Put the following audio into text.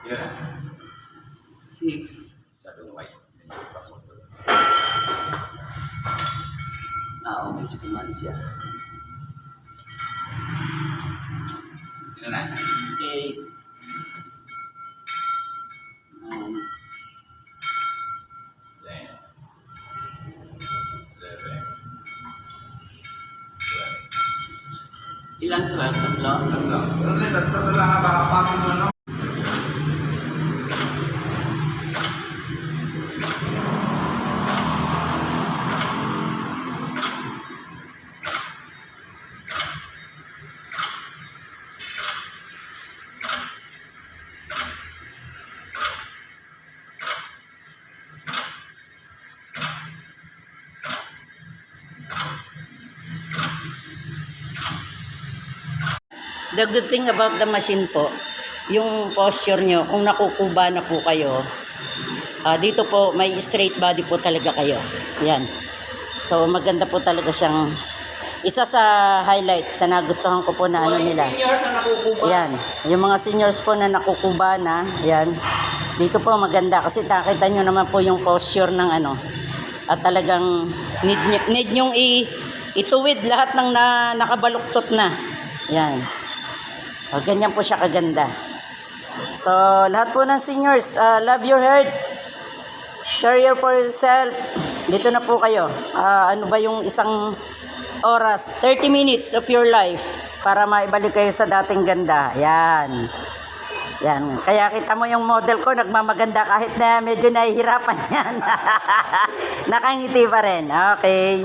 6. Oo, medyo tumaan siya. 8. 9. Ilang 12? Tatlo? Tatlo lang baka pangin mo, no? The good thing about the machine po, yung posture nyo, kung nakukuba na po kayo, dito po may straight body po talaga kayo. Yan. So maganda po talaga siyang, isa sa highlight sa nagustuhan ko po na ano nila. Seniors na nakukuba. Yan. Yung mga seniors po na nakukuba na, yan. Dito po maganda kasi nakita nyo naman po yung posture ng ano. At talagang need nyong ituwid lahat ng nakabaluktot na. Yan. O, ganyan po siya kaganda. So, lahat po ng seniors, love your heart. Career for yourself. Dito na po kayo. Ano ba yung isang oras? 30 minutes of your life para maibalik kayo sa dating ganda. Yan. Yan. Kaya kita mo yung model ko, nagmamaganda kahit na medyo nahihirapan yan. Nakangiti pa rin. Okay.